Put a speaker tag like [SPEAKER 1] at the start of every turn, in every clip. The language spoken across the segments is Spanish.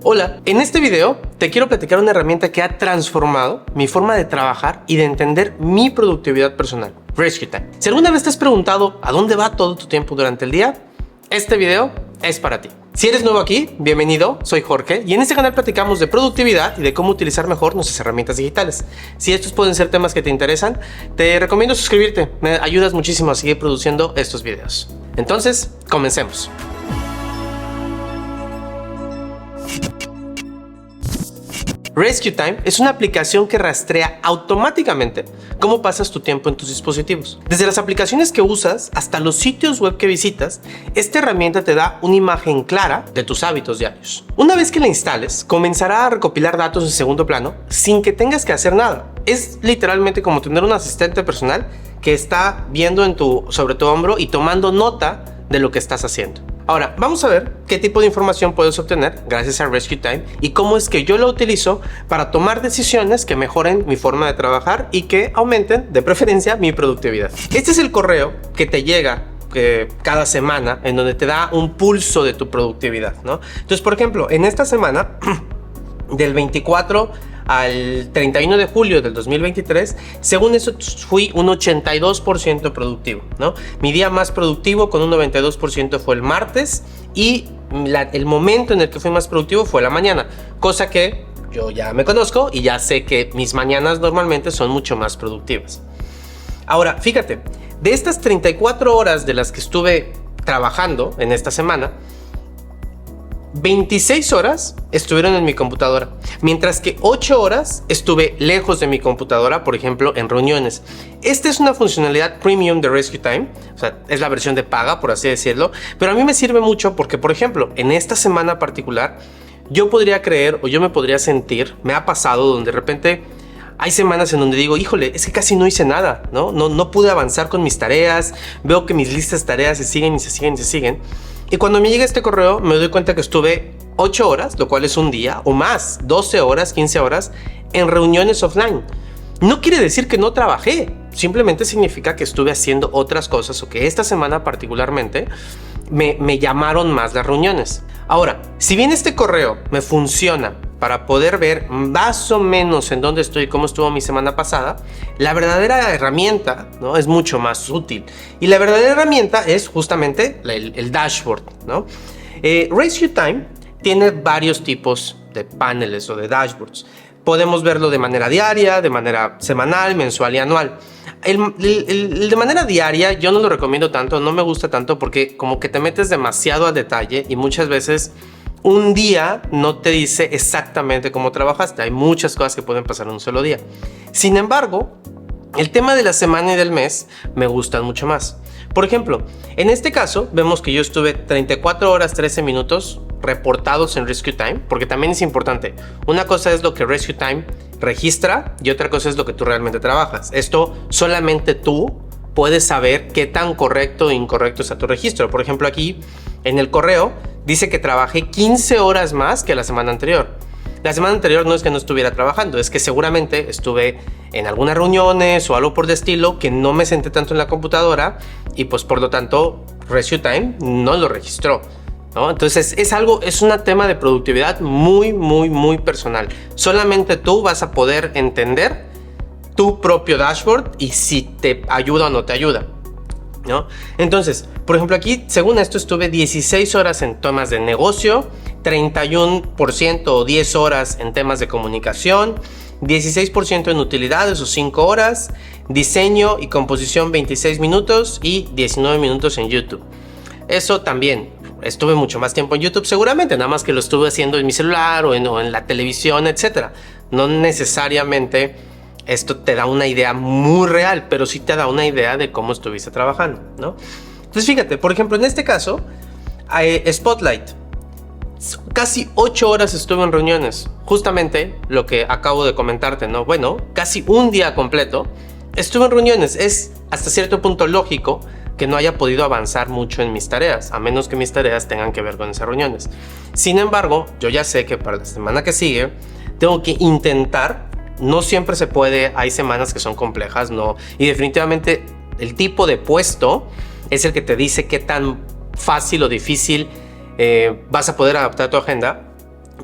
[SPEAKER 1] Hola, en este video te quiero platicar una herramienta que ha transformado mi forma de trabajar y de entender mi productividad personal, Rescue Time. Si alguna vez te has preguntado a dónde va todo tu tiempo durante el día, este video es para ti. Si eres nuevo aquí, bienvenido, soy Jorge y en este canal platicamos de productividad y de cómo utilizar mejor nuestras herramientas digitales. Si estos pueden ser temas que te interesan, te recomiendo suscribirte, me ayudas muchísimo a seguir produciendo estos videos. Entonces, comencemos. Rescue Time es una aplicación que rastrea automáticamente cómo pasas tu tiempo en tus dispositivos. Desde las aplicaciones que usas hasta los sitios web que visitas, esta herramienta te da una imagen clara de tus hábitos diarios. Una vez que la instales, comenzará a recopilar datos en segundo plano sin que tengas que hacer nada. Es literalmente como tener un asistente personal que está viendo sobre tu hombro y tomando nota de lo que estás haciendo. Ahora, vamos a ver qué tipo de información puedes obtener gracias a Rescue Time y cómo es que yo lo utilizo para tomar decisiones que mejoren mi forma de trabajar y que aumenten, de preferencia, mi productividad. Este es el correo que te llega cada semana en donde te da un pulso de tu productividad, ¿no? Entonces, por ejemplo, en esta semana, del 24 al 31 de julio del 2023, según eso fui un 82% productivo, ¿no? Mi día más productivo con un 92% fue el martes y el momento en el que fui más productivo fue la mañana, cosa que yo ya me conozco y ya sé que mis mañanas normalmente son mucho más productivas. Ahora, fíjate, de estas 34 horas de las que estuve trabajando en esta semana, 26 horas estuvieron en mi computadora, mientras que 8 horas estuve lejos de mi computadora, por ejemplo, en reuniones. Esta es una funcionalidad premium de Rescue Time, o sea, es la versión de paga, por así decirlo, pero a mí me sirve mucho porque, por ejemplo, en esta semana particular, yo podría creer o yo me podría sentir, me ha pasado donde de repente hay semanas en donde digo, híjole, es que casi no hice nada, no pude avanzar con mis tareas, veo que mis listas de tareas se siguen y se siguen y se siguen. Y cuando me llega este correo me doy cuenta que estuve 8 horas, lo cual es un día o más, 12 horas, 15 horas en reuniones offline. No quiere decir que no trabajé, simplemente significa que estuve haciendo otras cosas o que esta semana particularmente me llamaron más las reuniones. Ahora, si bien este correo me funciona para poder ver más o menos en dónde estoy y cómo estuvo mi semana pasada, la verdadera herramienta, ¿no?, es mucho más útil. Y la verdadera herramienta es justamente el dashboard, ¿no? Rescue Time tiene varios tipos de paneles o de dashboards. Podemos verlo de manera diaria, de manera semanal, mensual y anual. El de manera diaria yo no lo recomiendo tanto, no me gusta tanto porque como que te metes demasiado al detalle y muchas veces un día no te dice exactamente cómo trabajaste. Hay muchas cosas que pueden pasar en un solo día. Sin embargo, el tema de la semana y del mes me gustan mucho más. Por ejemplo, en este caso vemos que yo estuve 34 horas 13 minutos reportados en Rescue Time, porque también es importante. Una cosa es lo que Rescue Time registra y otra cosa es lo que tú realmente trabajas. Esto solamente tú puedes saber qué tan correcto o incorrecto está tu registro. Por ejemplo, aquí en el correo dice que trabajé 15 horas más que la semana anterior. La semana anterior no es que no estuviera trabajando, es que seguramente estuve en algunas reuniones o algo por el estilo que no me senté tanto en la computadora y pues por lo tanto Rescue Time no lo registró, ¿no? Entonces es un tema de productividad muy personal. Solamente tú vas a poder entender tu propio dashboard y si te ayuda o no te ayuda, ¿no? Entonces, por ejemplo, aquí, según esto, estuve 16 horas en temas de negocio, 31% o 10 horas en temas de comunicación, 16% en utilidades o 5 horas, diseño y composición 26 minutos y 19 minutos en YouTube. Eso también, estuve mucho más tiempo en YouTube seguramente, nada más que lo estuve haciendo en mi celular o en la televisión, etc. No necesariamente esto te da una idea muy real, pero sí te da una idea de cómo estuviste trabajando, ¿no? Entonces fíjate, por ejemplo, en este caso, Spotlight, casi 8 horas estuve en reuniones, justamente lo que acabo de comentarte, ¿no? Bueno, casi un día completo estuve en reuniones. Es hasta cierto punto lógico que no haya podido avanzar mucho en mis tareas, a menos que mis tareas tengan que ver con esas reuniones. Sin embargo, yo ya sé que para la semana que sigue tengo que intentar. No siempre se puede, hay semanas que son complejas, ¿no? Y definitivamente el tipo de puesto es el que te dice qué tan fácil o difícil vas a poder adaptar tu agenda.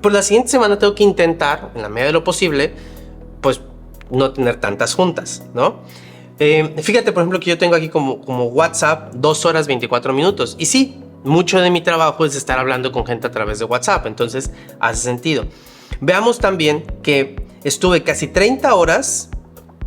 [SPEAKER 1] Pues la siguiente semana tengo que intentar, en la medida de lo posible, pues no tener tantas juntas, ¿no? Fíjate, por ejemplo, que yo tengo aquí como WhatsApp 2 horas 24 minutos. Y sí, mucho de mi trabajo es estar hablando con gente a través de WhatsApp, entonces hace sentido. Veamos también que estuve casi 30 horas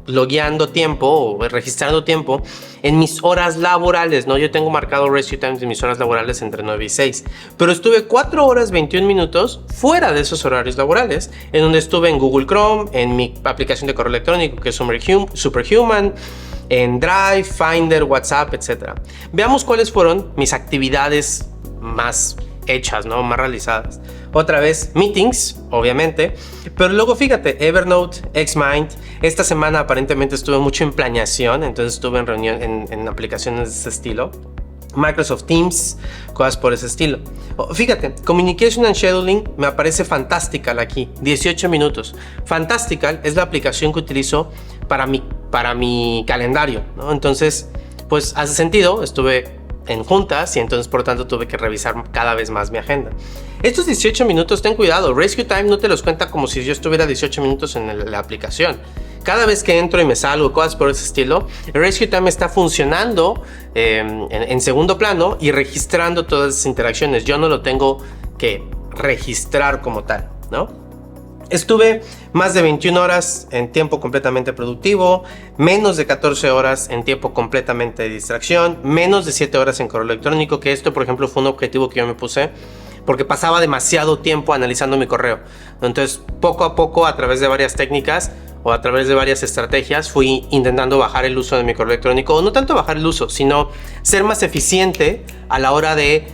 [SPEAKER 1] logueando tiempo o registrando tiempo en mis horas laborales, ¿no? Yo tengo marcado rescue times en mis horas laborales entre 9 y 6, pero estuve 4 horas 21 minutos fuera de esos horarios laborales, en donde estuve en Google Chrome, en mi aplicación de correo electrónico que es Superhuman, en Drive, Finder, WhatsApp, etc. Veamos cuáles fueron mis actividades más hechas, ¿no? Más realizadas. Otra vez, meetings, obviamente. Pero luego fíjate, Evernote, Xmind. Esta semana aparentemente estuve mucho en planeación, entonces estuve en reunión en aplicaciones de ese estilo. Microsoft Teams, cosas por ese estilo. Fíjate, Communication and Scheduling me aparece Fantastical aquí, 18 minutos. Fantastical es la aplicación que utilizo para mi calendario, ¿no? Entonces, pues hace sentido, estuve en juntas y entonces por lo tanto tuve que revisar cada vez más mi agenda. Estos 18 minutos, ten cuidado, Rescue Time no te los cuenta como si yo estuviera 18 minutos en la aplicación. Cada vez que entro y me salgo, cosas por ese estilo, el Rescue Time está funcionando en segundo plano y registrando todas esas interacciones. Yo no lo tengo que registrar como tal, ¿no? Estuve más de 21 horas en tiempo completamente productivo, menos de 14 horas en tiempo completamente de distracción, menos de 7 horas en correo electrónico, que esto, por ejemplo, fue un objetivo que yo me puse porque pasaba demasiado tiempo analizando mi correo. Entonces, poco a poco, a través de varias técnicas o a través de varias estrategias, fui intentando bajar el uso de mi correo electrónico, o no tanto bajar el uso, sino ser más eficiente a la hora de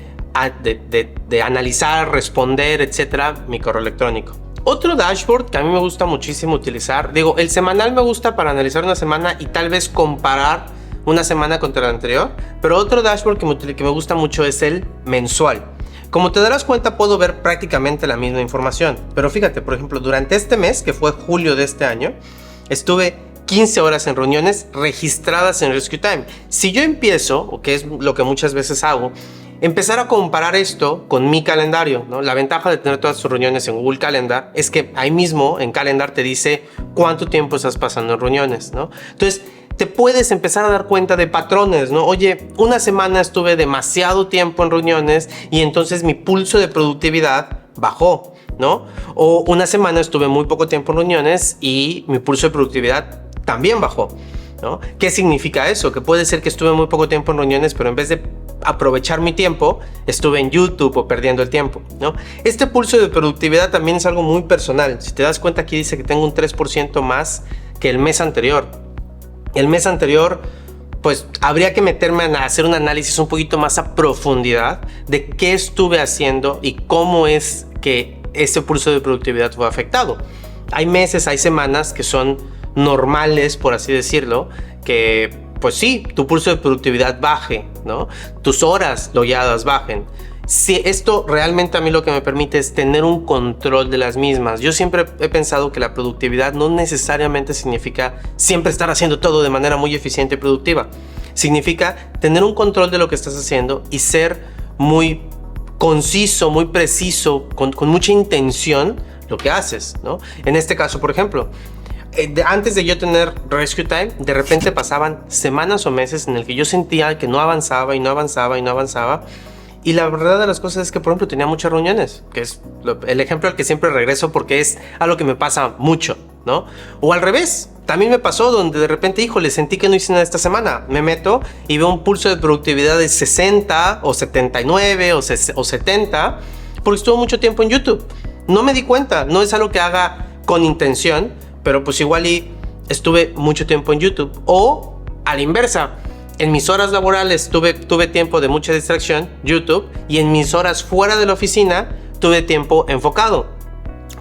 [SPEAKER 1] analizar, responder, etcétera, mi correo electrónico. Otro dashboard que a mí me gusta muchísimo utilizar, digo, el semanal me gusta para analizar una semana y tal vez comparar una semana contra la anterior, pero otro dashboard que me gusta mucho es el mensual. Como te darás cuenta, puedo ver prácticamente la misma información, pero fíjate, por ejemplo, durante este mes, que fue julio de este año, estuve 15 horas en reuniones registradas en Rescue Time. Si yo empiezo, o que es lo que muchas veces hago, empezar a comparar esto con mi calendario, ¿no? La ventaja de tener todas tus reuniones en Google Calendar es que ahí mismo en Calendar te dice cuánto tiempo estás pasando en reuniones, ¿no? Entonces te puedes empezar a dar cuenta de patrones, ¿no? Oye, una semana estuve demasiado tiempo en reuniones y entonces mi pulso de productividad bajó, ¿no? O una semana estuve muy poco tiempo en reuniones y mi pulso de productividad también bajó, ¿no? ¿Qué significa eso? Que puede ser que estuve muy poco tiempo en reuniones, pero en vez de aprovechar mi tiempo, estuve en YouTube o perdiendo el tiempo, ¿no? Este pulso de productividad también es algo muy personal. Si te das cuenta, aquí dice que tengo un 3% más que el mes anterior. El mes anterior, pues habría que meterme a hacer un análisis un poquito más a profundidad de qué estuve haciendo y cómo es que ese pulso de productividad fue afectado. Hay meses, hay semanas que son normales, por así decirlo, que pues sí, tu pulso de productividad baje, ¿no? Tus horas logueadas bajen. Si esto realmente a mí lo que me permite es tener un control de las mismas. Yo siempre he pensado que la productividad no necesariamente significa siempre estar haciendo todo de manera muy eficiente y productiva. Significa tener un control de lo que estás haciendo y ser muy conciso, muy preciso, con mucha intención lo que haces, ¿no? En este caso, por ejemplo, antes de yo tener Rescue Time, de repente pasaban semanas o meses en el que yo sentía que no avanzaba y no avanzaba y no avanzaba. Y la verdad de las cosas es que, por ejemplo, tenía muchas reuniones, que es el ejemplo al que siempre regreso porque es algo que me pasa mucho, ¿no? O al revés, también me pasó donde de repente, híjole, sentí que no hice nada esta semana. Me meto y veo un pulso de productividad de 60 o 79 o 70 porque estuve mucho tiempo en YouTube. No me di cuenta, no es algo que haga con intención, pero pues igual y estuve mucho tiempo en YouTube. O a la inversa, en mis horas laborales tuve tiempo de mucha distracción, YouTube, y en mis horas fuera de la oficina tuve tiempo enfocado.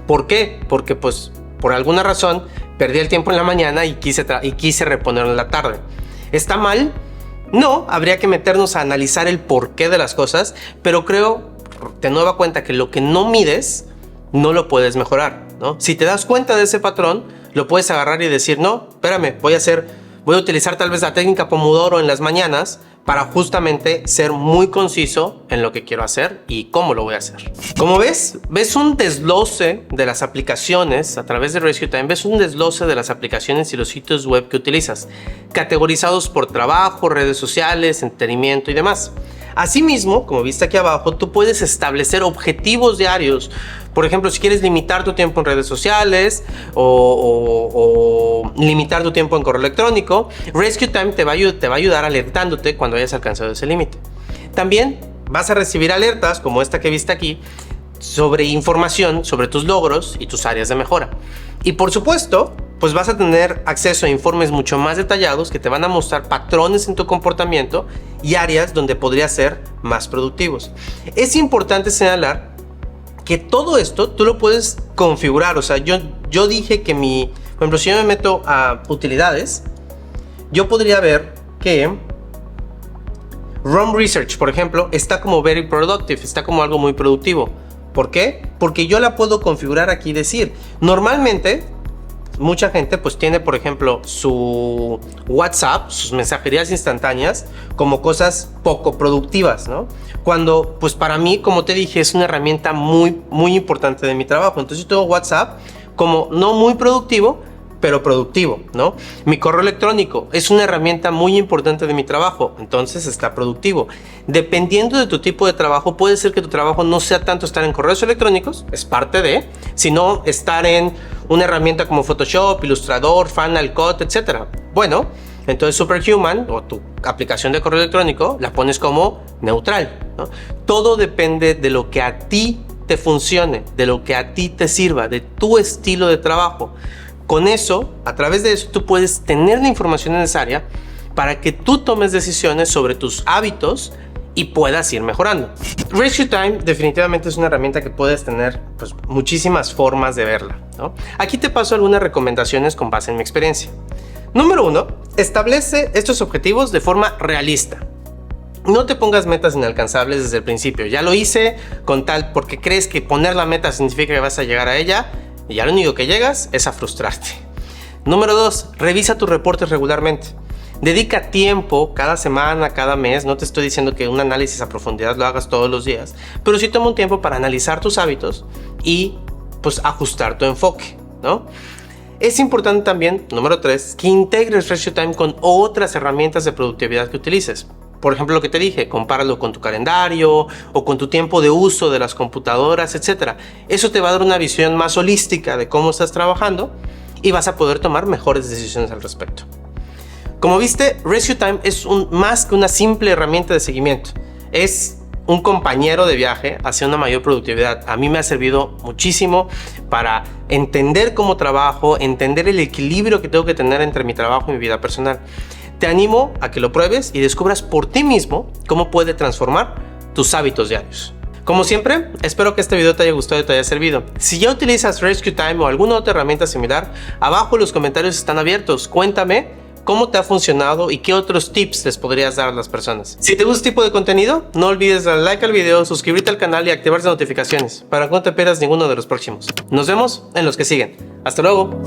[SPEAKER 1] ¿Por qué? Porque pues por alguna razón perdí el tiempo en la mañana y quise reponerlo en la tarde. ¿Está mal? No, habría que meternos a analizar el porqué de las cosas, pero creo de nueva cuenta que lo que no mides no lo puedes mejorar, ¿no? Si te das cuenta de ese patrón, lo puedes agarrar y decir, no, espérame, voy a utilizar tal vez la técnica Pomodoro en las mañanas para justamente ser muy conciso en lo que quiero hacer y cómo lo voy a hacer. Como ves un desglose de las aplicaciones a través de Rescue Time, ves un desglose de las aplicaciones y los sitios web que utilizas, categorizados por trabajo, redes sociales, entretenimiento y demás. Asimismo, como viste aquí abajo, tú puedes establecer objetivos diarios. Por ejemplo, si quieres limitar tu tiempo en redes sociales o limitar tu tiempo en correo electrónico, Rescue Time te va a ayudar alertándote cuando hayas alcanzado ese límite. También vas a recibir alertas como esta que viste aquí sobre información sobre tus logros y tus áreas de mejora. Y por supuesto, pues vas a tener acceso a informes mucho más detallados que te van a mostrar patrones en tu comportamiento y áreas donde podrías ser más productivos. Es importante señalar que todo esto tú lo puedes configurar. O sea, yo dije que por ejemplo, si yo me meto a utilidades, yo podría ver que Run Research, por ejemplo, está como very productive, está como algo muy productivo. ¿Por qué? Porque yo la puedo configurar aquí y decir, normalmente mucha gente pues tiene, por ejemplo, su WhatsApp, sus mensajerías instantáneas como cosas poco productivas, ¿no? Cuando pues para mí, como te dije, es una herramienta muy importante de mi trabajo. Entonces yo tengo WhatsApp como no muy productivo, pero productivo, ¿no? Mi correo electrónico es una herramienta muy importante de mi trabajo, entonces está productivo. Dependiendo de tu tipo de trabajo, puede ser que tu trabajo no sea tanto estar en correos electrónicos, es parte de, sino estar en una herramienta como Photoshop, Illustrator, Final Cut, etc. Bueno, entonces Superhuman o tu aplicación de correo electrónico la pones como neutral, ¿no? Todo depende de lo que a ti te funcione, de lo que a ti te sirva, de tu estilo de trabajo. Con eso, a través de eso, tú puedes tener la información necesaria para que tú tomes decisiones sobre tus hábitos y puedas ir mejorando. Rescue Time definitivamente es una herramienta que puedes tener pues, muchísimas formas de verla, ¿no? Aquí te paso algunas recomendaciones con base en mi experiencia. Número 1, establece estos objetivos de forma realista. No te pongas metas inalcanzables desde el principio. Ya lo hice con tal porque crees que poner la meta significa que vas a llegar a ella. Y ya lo único que llegas es a frustrarte. Número 2, revisa tus reportes regularmente. Dedica tiempo cada semana, cada mes. No te estoy diciendo que un análisis a profundidad lo hagas todos los días, pero sí toma un tiempo para analizar tus hábitos y pues ajustar tu enfoque, ¿no? Es importante también, número 3, que integres Rescue Time con otras herramientas de productividad que utilices. Por ejemplo, lo que te dije, compáralo con tu calendario o con tu tiempo de uso de las computadoras, etc. Eso te va a dar una visión más holística de cómo estás trabajando y vas a poder tomar mejores decisiones al respecto. Como viste, Rescue Time es más que una simple herramienta de seguimiento. Es un compañero de viaje hacia una mayor productividad. A mí me ha servido muchísimo para entender cómo trabajo, entender el equilibrio que tengo que tener entre mi trabajo y mi vida personal. Te animo a que lo pruebes y descubras por ti mismo cómo puede transformar tus hábitos diarios. Como siempre, espero que este video te haya gustado y te haya servido. Si ya utilizas Rescue Time o alguna otra herramienta similar, abajo los comentarios están abiertos. Cuéntame cómo te ha funcionado y qué otros tips les podrías dar a las personas. Si te gusta este tipo de contenido, no olvides darle like al video, suscribirte al canal y activar las notificaciones para que no te pierdas ninguno de los próximos. Nos vemos en los que siguen. Hasta luego.